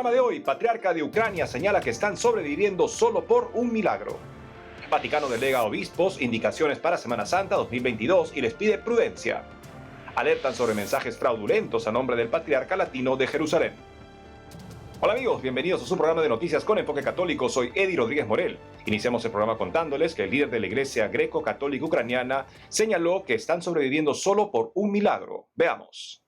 programa de hoy, patriarca de Ucrania señala que están sobreviviendo solo por un milagro. Vaticano delega a obispos indicaciones para Semana Santa 2022 y les pide prudencia. Alertan sobre mensajes fraudulentos a nombre del patriarca latino de Jerusalén. Hola amigos, bienvenidos a su programa de noticias con enfoque católico. Soy Eddie Rodríguez Morel. Iniciamos el programa contándoles que el líder de la Iglesia Greco-Católica Ucraniana señaló que están sobreviviendo solo por un milagro. Veamos.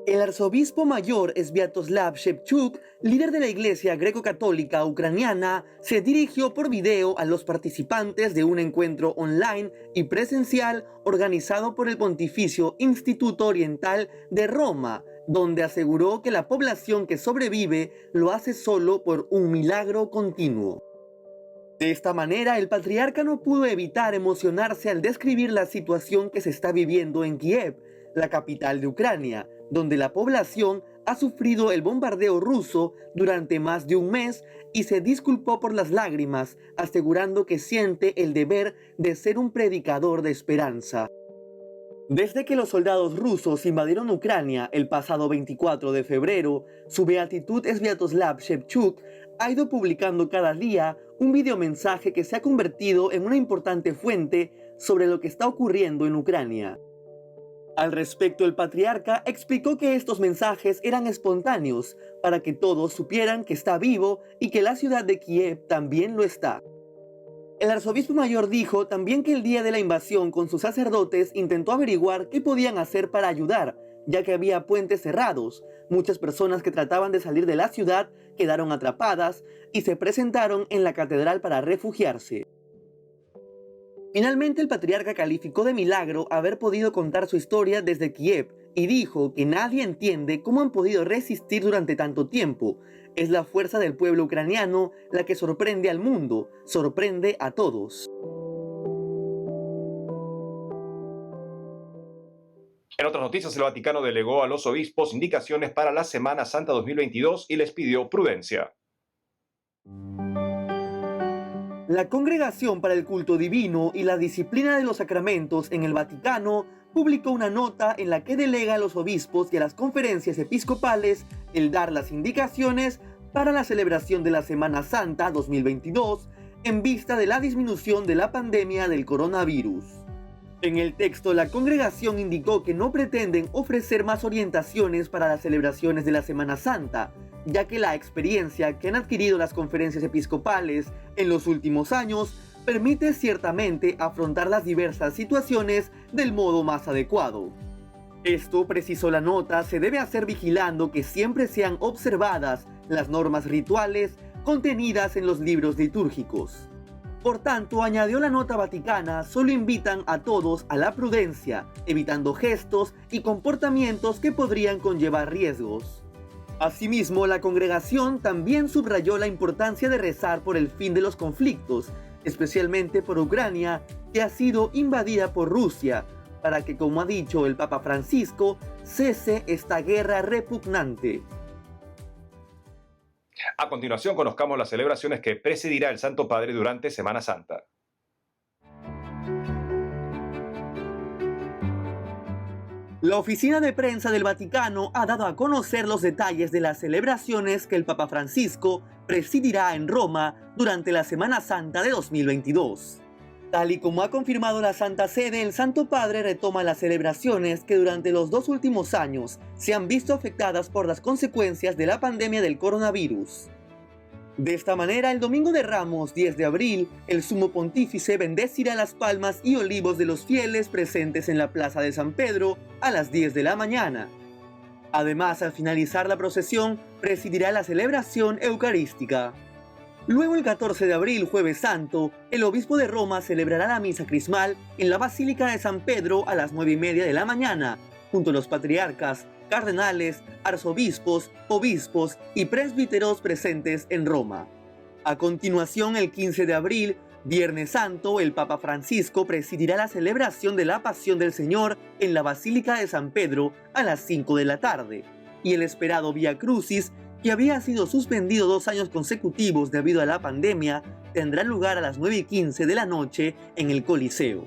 El arzobispo mayor Sviatoslav Shevchuk, líder de la Iglesia Greco-Católica Ucraniana, se dirigió por video a los participantes de un encuentro online y presencial organizado por el Pontificio Instituto Oriental de Roma, donde aseguró que la población que sobrevive lo hace solo por un milagro continuo. De esta manera, el patriarca no pudo evitar emocionarse al describir la situación que se está viviendo en Kiev, la capital de Ucrania, donde la población ha sufrido el bombardeo ruso durante más de un mes y se disculpó por las lágrimas, asegurando que siente el deber de ser un predicador de esperanza. Desde que los soldados rusos invadieron Ucrania el pasado 24 de febrero, su beatitud Sviatoslav Shevchuk ha ido publicando cada día un videomensaje que se ha convertido en una importante fuente sobre lo que está ocurriendo en Ucrania. Al respecto, el patriarca explicó que estos mensajes eran espontáneos para que todos supieran que está vivo y que la ciudad de Kiev también lo está. El arzobispo mayor dijo también que el día de la invasión con sus sacerdotes intentó averiguar qué podían hacer para ayudar, ya que había puentes cerrados. Muchas personas que trataban de salir de la ciudad quedaron atrapadas y se presentaron en la catedral para refugiarse. Finalmente, el patriarca calificó de milagro haber podido contar su historia desde Kiev y dijo que nadie entiende cómo han podido resistir durante tanto tiempo. Es la fuerza del pueblo ucraniano la que sorprende al mundo, sorprende a todos. En otras noticias, el Vaticano delegó a los obispos indicaciones para la Semana Santa 2022 y les pidió prudencia. La Congregación para el Culto Divino y la Disciplina de los Sacramentos en el Vaticano publicó una nota en la que delega a los obispos y a las conferencias episcopales el dar las indicaciones para la celebración de la Semana Santa 2022 en vista de la disminución de la pandemia del coronavirus. En el texto, la congregación indicó que no pretenden ofrecer más orientaciones para las celebraciones de la Semana Santa, ya que la experiencia que han adquirido las conferencias episcopales en los últimos años permite ciertamente afrontar las diversas situaciones del modo más adecuado. Esto, precisó la nota, se debe hacer vigilando que siempre sean observadas las normas rituales contenidas en los libros litúrgicos. Por tanto, añadió la nota vaticana, solo invitan a todos a la prudencia, evitando gestos y comportamientos que podrían conllevar riesgos. Asimismo, la congregación también subrayó la importancia de rezar por el fin de los conflictos, especialmente por Ucrania, que ha sido invadida por Rusia, para que, como ha dicho el Papa Francisco, cese esta guerra repugnante. A continuación, conozcamos las celebraciones que presidirá el Santo Padre durante Semana Santa. La oficina de prensa del Vaticano ha dado a conocer los detalles de las celebraciones que el Papa Francisco presidirá en Roma durante la Semana Santa de 2022. Tal y como ha confirmado la Santa Sede, el Santo Padre retoma las celebraciones que durante los 2 últimos años se han visto afectadas por las consecuencias de la pandemia del coronavirus. De esta manera, el Domingo de Ramos, 10 de abril, el Sumo Pontífice bendecirá las palmas y olivos de los fieles presentes en la Plaza de San Pedro a las 10 de la mañana. Además, al finalizar la procesión, presidirá la celebración eucarística. Luego, el 14 de abril, Jueves Santo, el obispo de Roma celebrará la misa crismal en la Basílica de San Pedro a las 9:30 de la mañana, junto a los patriarcas, cardenales, arzobispos, obispos y presbíteros presentes en Roma. A continuación, el 15 de abril, Viernes Santo, el Papa Francisco presidirá la celebración de la Pasión del Señor en la Basílica de San Pedro a las 5 de la tarde, y el esperado Vía Crucis, que había sido suspendido 2 años consecutivos debido a la pandemia, tendrá lugar a las 9:15 de la noche en el Coliseo.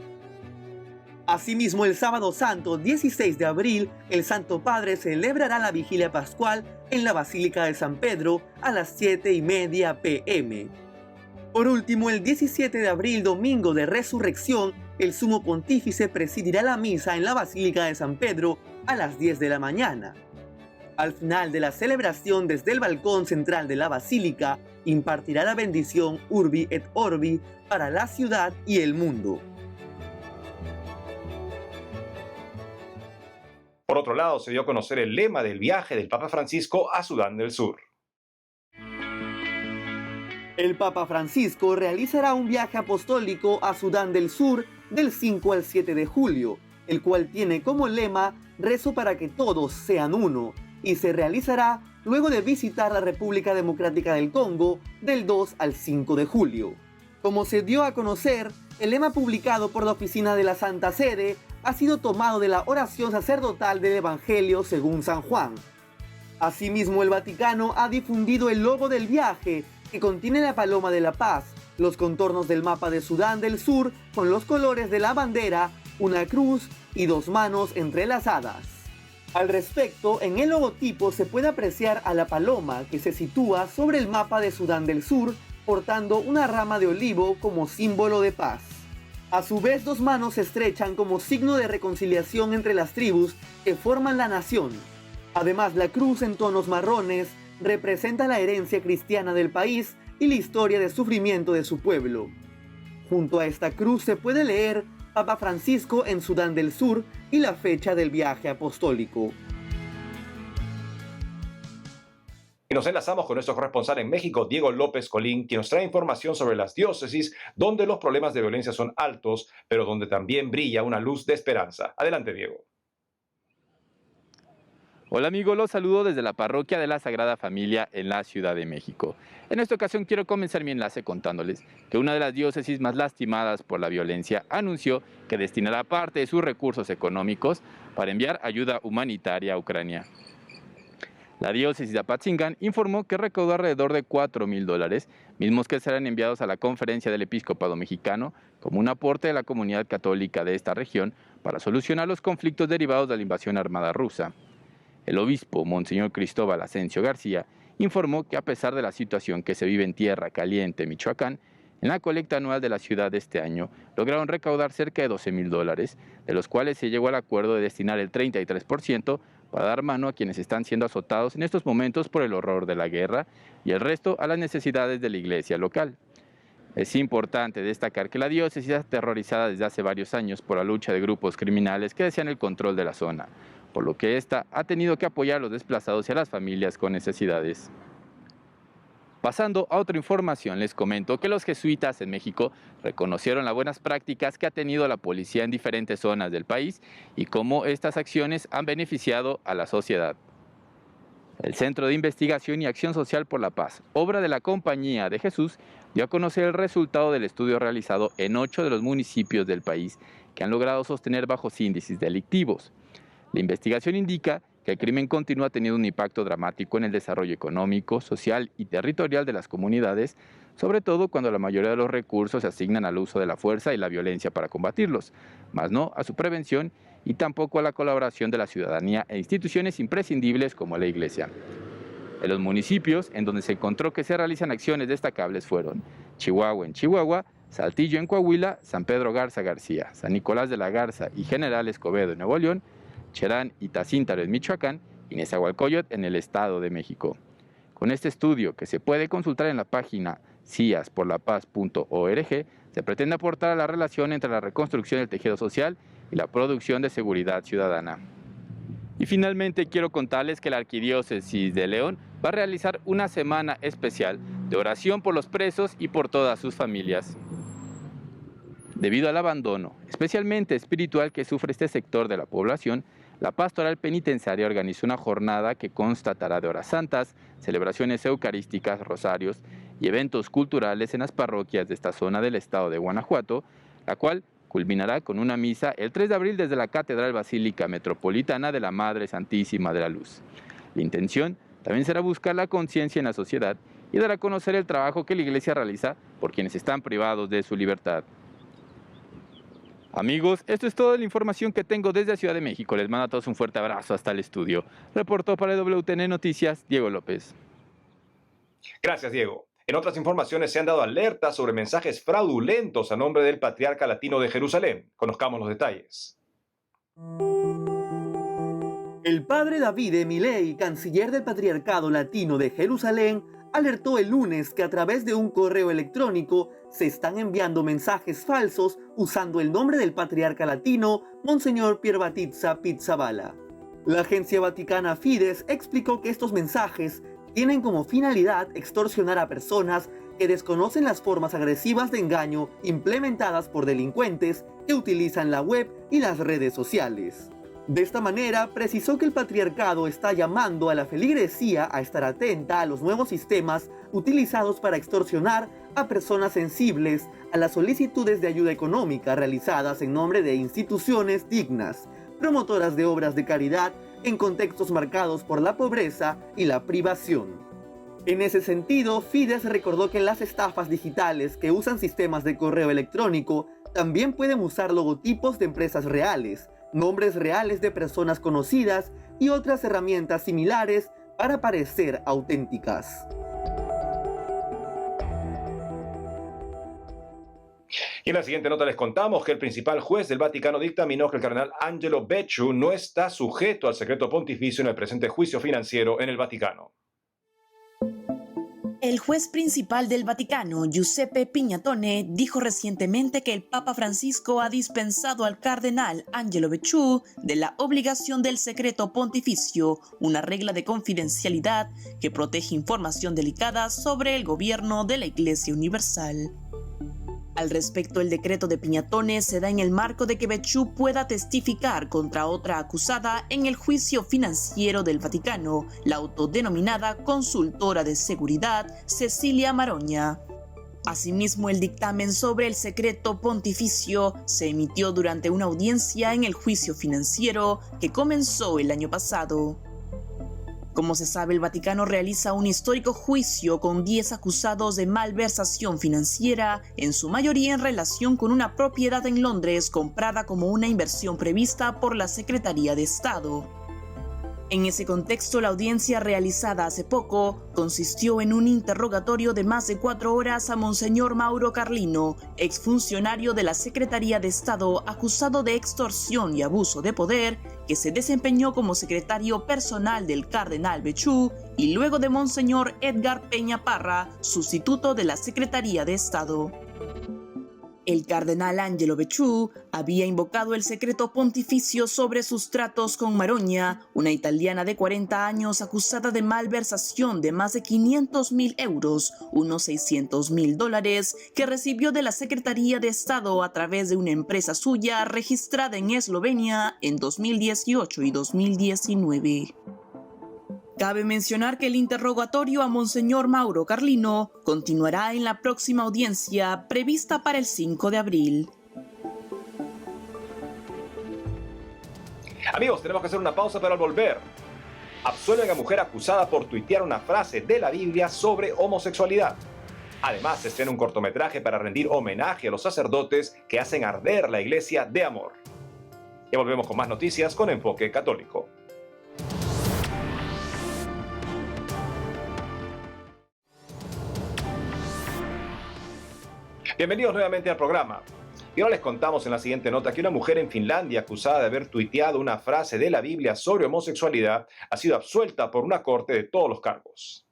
Asimismo, el sábado santo 16 de abril, el Santo Padre celebrará la vigilia pascual en la Basílica de San Pedro a las 7:30 p.m. Por último, el 17 de abril, domingo de Resurrección, el Sumo Pontífice presidirá la misa en la Basílica de San Pedro a las 10 de la mañana. Al final de la celebración, desde el balcón central de la Basílica, impartirá la bendición Urbi et Orbi para la ciudad y el mundo. Por otro lado, se dio a conocer el lema del viaje del Papa Francisco a Sudán del Sur. El Papa Francisco realizará un viaje apostólico a Sudán del Sur del 5 al 7 de julio, el cual tiene como lema "Rezo para que todos sean uno", y se realizará luego de visitar la República Democrática del Congo del 2 al 5 de julio. Como se dio a conocer, el lema publicado por la Oficina de la Santa Sede ha sido tomado de la oración sacerdotal del Evangelio según San Juan. Asimismo, el Vaticano ha difundido el logo del viaje, que contiene la paloma de la paz, los contornos del mapa de Sudán del Sur con los colores de la bandera, una cruz y dos manos entrelazadas. Al respecto, en el logotipo se puede apreciar a la paloma, que se sitúa sobre el mapa de Sudán del Sur, portando una rama de olivo como símbolo de paz. A su vez, dos manos se estrechan como signo de reconciliación entre las tribus que forman la nación. Además, la cruz en tonos marrones representa la herencia cristiana del país y la historia de sufrimiento de su pueblo. Junto a esta cruz se puede leer Papa Francisco en Sudán del Sur y la fecha del viaje apostólico. Y nos enlazamos con nuestro corresponsal en México, Diego López Colín, quien nos trae información sobre las diócesis donde los problemas de violencia son altos, pero donde también brilla una luz de esperanza. Adelante, Diego. Hola amigos, los saludo desde la parroquia de la Sagrada Familia en la Ciudad de México. En esta ocasión quiero comenzar mi enlace contándoles que una de las diócesis más lastimadas por la violencia anunció que destinará parte de sus recursos económicos para enviar ayuda humanitaria a Ucrania. La diócesis de Apatzingán informó que recaudó alrededor de $4,000, mismos que serán enviados a la Conferencia del Episcopado Mexicano como un aporte de la comunidad católica de esta región para solucionar los conflictos derivados de la invasión armada rusa. El obispo, Monseñor Cristóbal Asensio García, informó que a pesar de la situación que se vive en Tierra Caliente, Michoacán, en la colecta anual de la ciudad de este año lograron recaudar cerca de $12,000, de los cuales se llegó al acuerdo de destinar el 33% para dar mano a quienes están siendo azotados en estos momentos por el horror de la guerra y el resto a las necesidades de la iglesia local. Es importante destacar que la diócesis está aterrorizada desde hace varios años por la lucha de grupos criminales que desean el control de la zona, por lo que ésta ha tenido que apoyar a los desplazados y a las familias con necesidades. Pasando a otra información, les comento que los jesuitas en México reconocieron las buenas prácticas que ha tenido la policía en diferentes zonas del país y cómo estas acciones han beneficiado a la sociedad. El Centro de Investigación y Acción Social por la Paz, obra de la Compañía de Jesús, dio a conocer el resultado del estudio realizado en 8 de los municipios del país que han logrado sostener bajos índices delictivos. La investigación indica que el crimen continúa teniendo un impacto dramático en el desarrollo económico, social y territorial de las comunidades, sobre todo cuando la mayoría de los recursos se asignan al uso de la fuerza y la violencia para combatirlos, más no a su prevención y tampoco a la colaboración de la ciudadanía e instituciones imprescindibles como la Iglesia. En los municipios en donde se encontró que se realizan acciones destacables fueron Chihuahua en Chihuahua, Saltillo en Coahuila, San Pedro Garza García, San Nicolás de la Garza y General Escobedo en Nuevo León, Cherán y Tacíntaro en Michoacán y Nezahualcóyotl en el Estado de México. Con este estudio, que se puede consultar en la página ciasporlapaz.org, se pretende aportar a la relación entre la reconstrucción del tejido social y la producción de seguridad ciudadana. Y finalmente quiero contarles que la Arquidiócesis de León va a realizar una semana especial de oración por los presos y por todas sus familias. Debido al abandono, especialmente espiritual, que sufre este sector de la población, la Pastoral Penitenciaria organizó una jornada que constatará de horas santas, celebraciones eucarísticas, rosarios y eventos culturales en las parroquias de esta zona del estado de Guanajuato, la cual culminará con una misa el 3 de abril desde la Catedral Basílica Metropolitana de la Madre Santísima de la Luz. La intención también será buscar la conciencia en la sociedad y dar a conocer el trabajo que la Iglesia realiza por quienes están privados de su libertad. Amigos, esto es toda la información que tengo desde la Ciudad de México. Les mando a todos un fuerte abrazo hasta el estudio. Reportó para WTN Noticias, Diego López. Gracias, Diego. En otras informaciones se han dado alertas sobre mensajes fraudulentos a nombre del Patriarca Latino de Jerusalén. Conozcamos los detalles. El padre Davide Milei, canciller del Patriarcado Latino de Jerusalén, alertó el lunes que a través de un correo electrónico se están enviando mensajes falsos usando el nombre del patriarca latino, Monseñor Pierbattista Pizzaballa. La agencia vaticana Fides explicó que estos mensajes tienen como finalidad extorsionar a personas que desconocen las formas agresivas de engaño implementadas por delincuentes que utilizan la web y las redes sociales. De esta manera, precisó que el patriarcado está llamando a la feligresía a estar atenta a los nuevos sistemas utilizados para extorsionar a personas sensibles a las solicitudes de ayuda económica realizadas en nombre de instituciones dignas, promotoras de obras de caridad en contextos marcados por la pobreza y la privación. En ese sentido, Fides recordó que las estafas digitales que usan sistemas de correo electrónico también pueden usar logotipos de empresas reales, nombres reales de personas conocidas y otras herramientas similares para parecer auténticas. Y en la siguiente nota les contamos que el principal juez del Vaticano dictaminó que el cardenal Angelo Becciu no está sujeto al secreto pontificio en el presente juicio financiero en el Vaticano. El juez principal del Vaticano, Giuseppe Pignatone, dijo recientemente que el Papa Francisco ha dispensado al cardenal Angelo Becciu de la obligación del secreto pontificio, una regla de confidencialidad que protege información delicada sobre el gobierno de la Iglesia Universal. Al respecto, el decreto de Pignatone se da en el marco de que Becciu pueda testificar contra otra acusada en el juicio financiero del Vaticano, la autodenominada consultora de seguridad Cecilia Maroña. Asimismo, el dictamen sobre el secreto pontificio se emitió durante una audiencia en el juicio financiero que comenzó el año pasado. Como se sabe, el Vaticano realiza un histórico juicio con 10 acusados de malversación financiera, en su mayoría en relación con una propiedad en Londres comprada como una inversión prevista por la Secretaría de Estado. En ese contexto, la audiencia realizada hace poco consistió en un interrogatorio de más de 4 horas a Monseñor Mauro Carlino, exfuncionario de la Secretaría de Estado acusado de extorsión y abuso de poder, que se desempeñó como secretario personal del cardenal Becciu, y luego de Monseñor Edgar Peña Parra, sustituto de la Secretaría de Estado. El cardenal Angelo Becciu había invocado el secreto pontificio sobre sus tratos con Maroña, una italiana de 40 años acusada de malversación de más de 500.000 euros, unos $600.000, que recibió de la Secretaría de Estado a través de una empresa suya registrada en Eslovenia en 2018 y 2019. Cabe mencionar que el interrogatorio a Monseñor Mauro Carlino continuará en la próxima audiencia prevista para el 5 de abril. Amigos, tenemos que hacer una pausa, pero al volver, absuelven a mujer acusada por tuitear una frase de la Biblia sobre homosexualidad. Además, se estrena un cortometraje para rendir homenaje a los sacerdotes que hacen arder la iglesia de amor. Y volvemos con más noticias con Enfoque Católico. Bienvenidos nuevamente al programa. Y ahora les contamos en la siguiente nota que una mujer en Finlandia acusada de haber tuiteado una frase de la Biblia sobre homosexualidad ha sido absuelta por una corte de todos los cargos.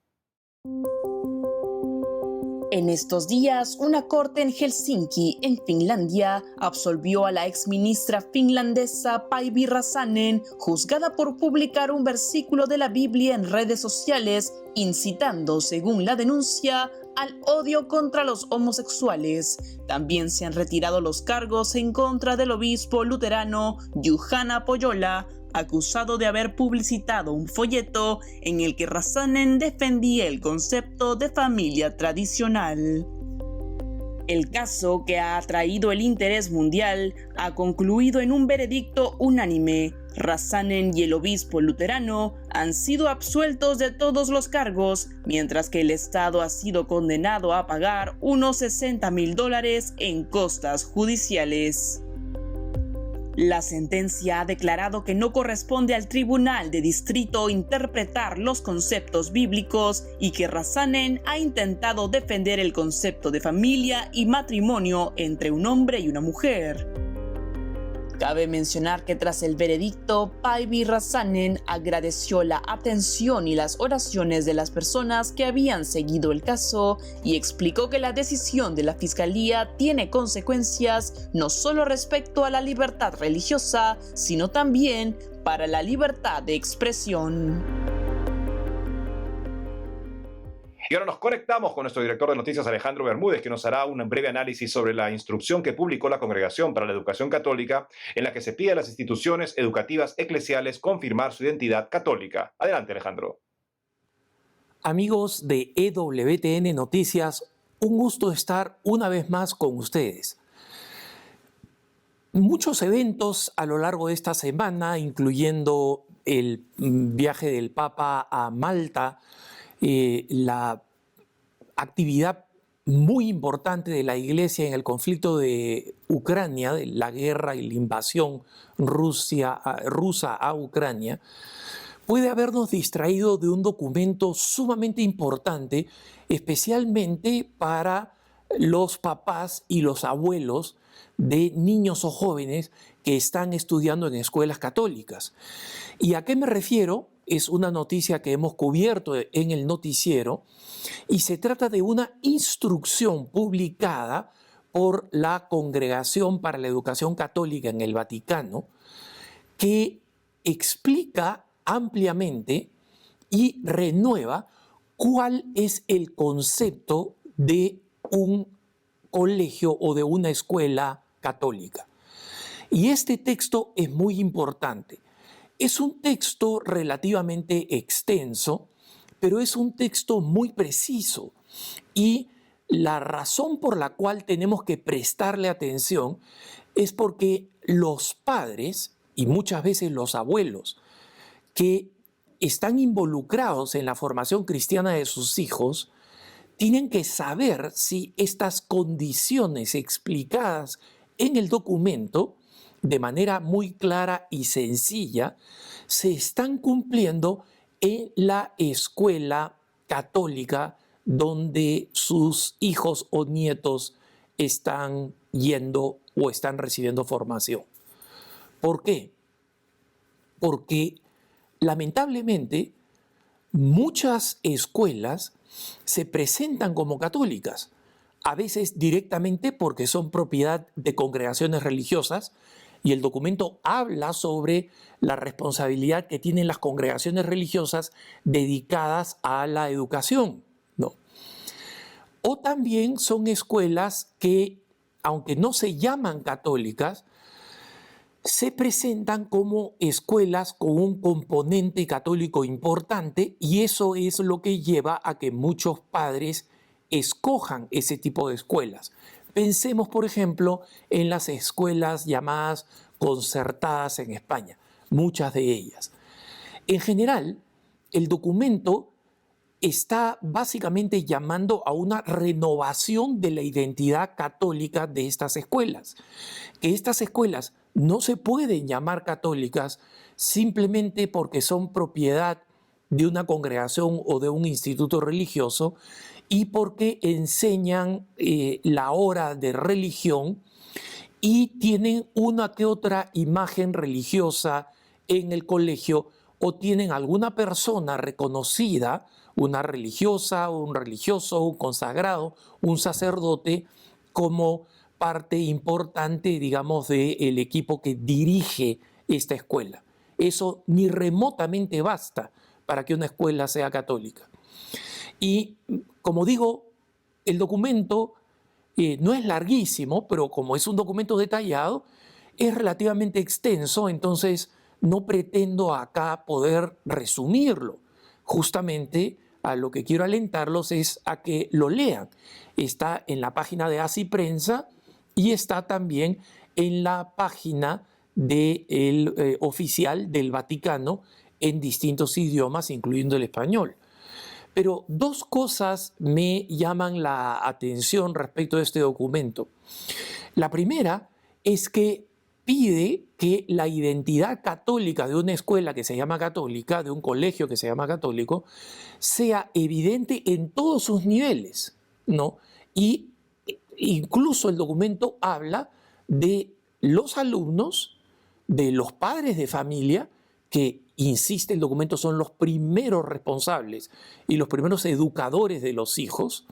En estos días, una corte en Helsinki, en Finlandia, absolvió a la exministra finlandesa Päivi Räsänen, juzgada por publicar un versículo de la Biblia en redes sociales, incitando, según la denuncia, al odio contra los homosexuales. También se han retirado los cargos en contra del obispo luterano Juhana Pohjola, acusado de haber publicitado un folleto en el que Räsänen defendía el concepto de familia tradicional. El caso, que ha atraído el interés mundial, ha concluido en un veredicto unánime. Räsänen y el obispo luterano han sido absueltos de todos los cargos, mientras que el Estado ha sido condenado a pagar unos $60.000 en costas judiciales. La sentencia ha declarado que no corresponde al Tribunal de Distrito interpretar los conceptos bíblicos y que Rasanen ha intentado defender el concepto de familia y matrimonio entre un hombre y una mujer. Cabe mencionar que tras el veredicto, Päivi Räsänen agradeció la atención y las oraciones de las personas que habían seguido el caso y explicó que la decisión de la Fiscalía tiene consecuencias no solo respecto a la libertad religiosa, sino también para la libertad de expresión. Y ahora nos conectamos con nuestro director de noticias, Alejandro Bermúdez, que nos hará un breve análisis sobre la instrucción que publicó la Congregación para la Educación Católica, en la que se pide a las instituciones educativas eclesiales confirmar su identidad católica. Adelante, Alejandro. Amigos de EWTN Noticias, un gusto estar una vez más con ustedes. Muchos eventos a lo largo de esta semana, incluyendo el viaje del Papa a Malta, la actividad muy importante de la Iglesia en el conflicto de Ucrania, de la guerra y la invasión rusa a Ucrania, puede habernos distraído de un documento sumamente importante, especialmente para los papás y los abuelos de niños o jóvenes que están estudiando en escuelas católicas. ¿Y a qué me refiero? Es una noticia que hemos cubierto en el noticiero y se trata de una instrucción publicada por la Congregación para la Educación Católica en el Vaticano que explica ampliamente y renueva cuál es el concepto de un colegio o de una escuela católica. Y este texto es muy importante. Es un texto relativamente extenso, pero es un texto muy preciso. Y la razón por la cual tenemos que prestarle atención es porque los padres y muchas veces los abuelos que están involucrados en la formación cristiana de sus hijos tienen que saber si estas condiciones explicadas en el documento de manera muy clara y sencilla, se están cumpliendo en la escuela católica donde sus hijos o nietos están yendo o están recibiendo formación. ¿Por qué? Porque lamentablemente muchas escuelas se presentan como católicas, a veces directamente porque son propiedad de congregaciones religiosas, y el documento habla sobre la responsabilidad que tienen las congregaciones religiosas dedicadas a la educación, ¿no? O también son escuelas que, aunque no se llaman católicas, se presentan como escuelas con un componente católico importante, y eso es lo que lleva a que muchos padres escojan ese tipo de escuelas. Pensemos, por ejemplo, en las escuelas llamadas concertadas en España, muchas de ellas. En general, el documento está básicamente llamando a una renovación de la identidad católica de estas escuelas. Que estas escuelas no se pueden llamar católicas simplemente porque son propiedad de una congregación o de un instituto religioso y porque enseñan la hora de religión y tienen una que otra imagen religiosa en el colegio o tienen alguna persona reconocida, una religiosa, un religioso, un consagrado, un sacerdote, como parte importante, digamos, del equipo que dirige esta escuela. Eso ni remotamente basta para que una escuela sea católica. Y como digo, el documento no es larguísimo, pero como es un documento detallado, es relativamente extenso, entonces no pretendo acá poder resumirlo. Justamente a lo que quiero alentarlos es a que lo lean. Está en la página de Así Prensa y está también en la página oficial del Vaticano en distintos idiomas, incluyendo el español. Pero dos cosas me llaman la atención respecto de este documento. La primera es que pide que la identidad católica de una escuela que se llama católica, de un colegio que se llama católico, sea evidente en todos sus niveles, ¿no? Y incluso el documento habla de los alumnos, de los padres de familia, que, insiste el documento, son los primeros responsables y los primeros educadores de los hijos,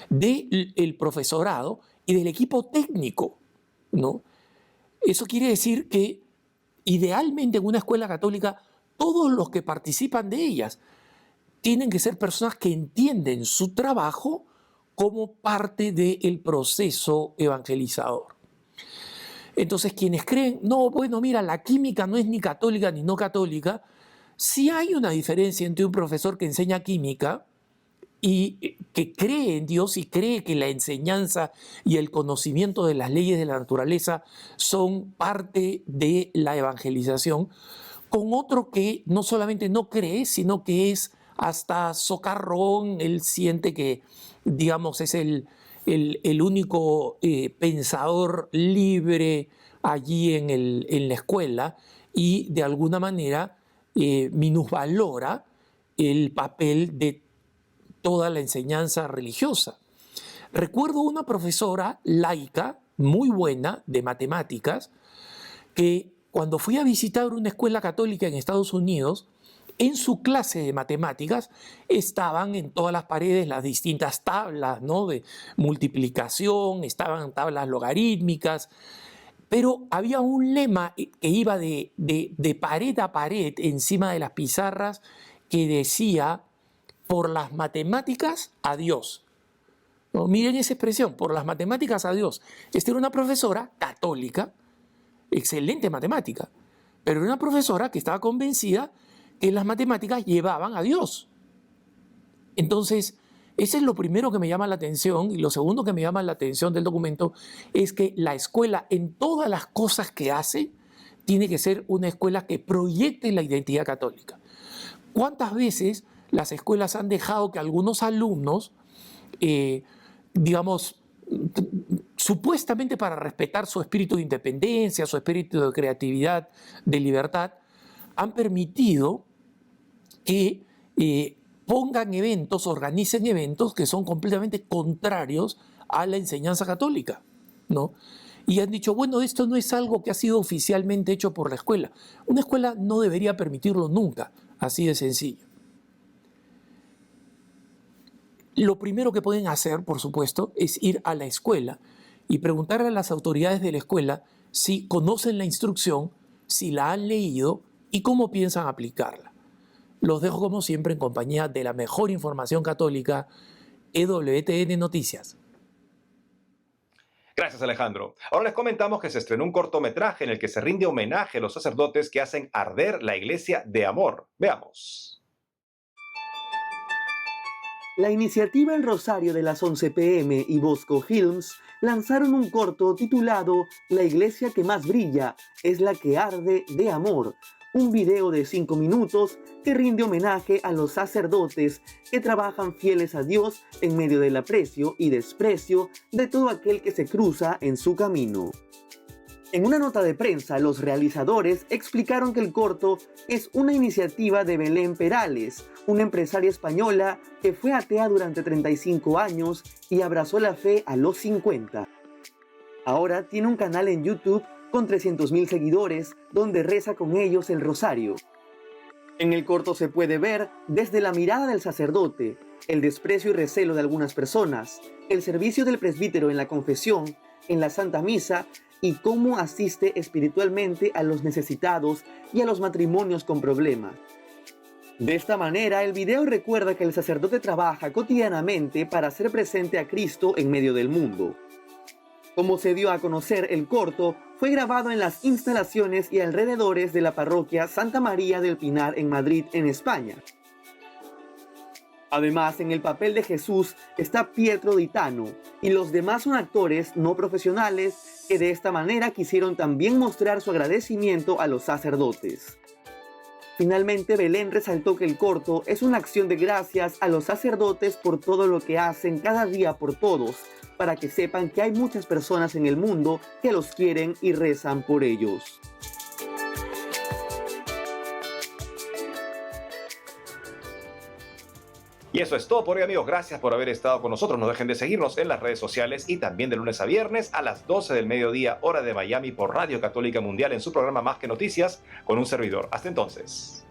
del profesorado y del equipo técnico, ¿no? Eso quiere decir que idealmente en una escuela católica todos los que participan de ellas tienen que ser personas que entienden su trabajo como parte del proceso evangelizador. Entonces, quienes creen, no, bueno, mira, la química no es ni católica ni no católica, sí hay una diferencia entre un profesor que enseña química y que cree en Dios y cree que la enseñanza y el conocimiento de las leyes de la naturaleza son parte de la evangelización, con otro que no solamente no cree, sino que es hasta socarrón. Él siente que, digamos, es el único pensador libre allí en la escuela y de alguna manera minusvalora el papel de toda la enseñanza religiosa. Recuerdo una profesora laica muy buena de matemáticas que cuando fui a visitar una escuela católica en Estados Unidos, en su clase de matemáticas estaban en todas las paredes las distintas tablas, ¿no?, de multiplicación, estaban tablas logarítmicas, pero había un lema que iba de pared a pared encima de las pizarras que decía: por las matemáticas a Dios. No, miren esa expresión, por las matemáticas a Dios. Esta era una profesora católica, excelente matemática, pero era una profesora que estaba convencida que las matemáticas llevaban a Dios. Entonces, eso es lo primero que me llama la atención, y lo segundo que me llama la atención del documento es que la escuela, en todas las cosas que hace, tiene que ser una escuela que proyecte la identidad católica. ¿Cuántas veces las escuelas han dejado que algunos alumnos, digamos, supuestamente para respetar su espíritu de independencia, su espíritu de creatividad, de libertad, han permitido que pongan eventos, organicen eventos que son completamente contrarios a la enseñanza católica, ¿no? Y han dicho, bueno, esto no es algo que ha sido oficialmente hecho por la escuela. Una escuela no debería permitirlo nunca, así de sencillo. Lo primero que pueden hacer, por supuesto, es ir a la escuela y preguntar a las autoridades de la escuela si conocen la instrucción, si la han leído y cómo piensan aplicarla. Los dejo como siempre en compañía de la mejor información católica, EWTN Noticias. Gracias, Alejandro. Ahora les comentamos que se estrenó un cortometraje en el que se rinde homenaje a los sacerdotes que hacen arder la iglesia de amor. Veamos. La iniciativa El Rosario de las 11 p.m. y Bosco Films lanzaron un corto titulado La iglesia que más brilla es la que arde de amor, un video de 5 minutos que rinde homenaje a los sacerdotes que trabajan fieles a Dios en medio del aprecio y desprecio de todo aquel que se cruza en su camino. En una nota de prensa, los realizadores explicaron que el corto es una iniciativa de Belén Perales, una empresaria española que fue atea durante 35 años y abrazó la fe a los 50. Ahora tiene un canal en YouTube con 300.000 seguidores donde reza con ellos el rosario. En el corto se puede ver desde la mirada del sacerdote, el desprecio y recelo de algunas personas, el servicio del presbítero en la confesión, en la Santa Misa, y cómo asiste espiritualmente a los necesitados y a los matrimonios con problemas. De esta manera, el video recuerda que el sacerdote trabaja cotidianamente para hacer presente a Cristo en medio del mundo. Como se dio a conocer, el corto fue grabado en las instalaciones y alrededores de la parroquia Santa María del Pinar en Madrid, en España. Además, en el papel de Jesús está Pietro Di Tano, y los demás son actores no profesionales que de esta manera quisieron también mostrar su agradecimiento a los sacerdotes. Finalmente, Belén resaltó que el corto es una acción de gracias a los sacerdotes por todo lo que hacen cada día por todos, para que sepan que hay muchas personas en el mundo que los quieren y rezan por ellos. Y eso es todo por hoy, amigos. Gracias por haber estado con nosotros. No dejen de seguirnos en las redes sociales y también de lunes a viernes a las 12 del mediodía, hora de Miami, por Radio Católica Mundial en su programa Más que Noticias con un servidor. Hasta entonces.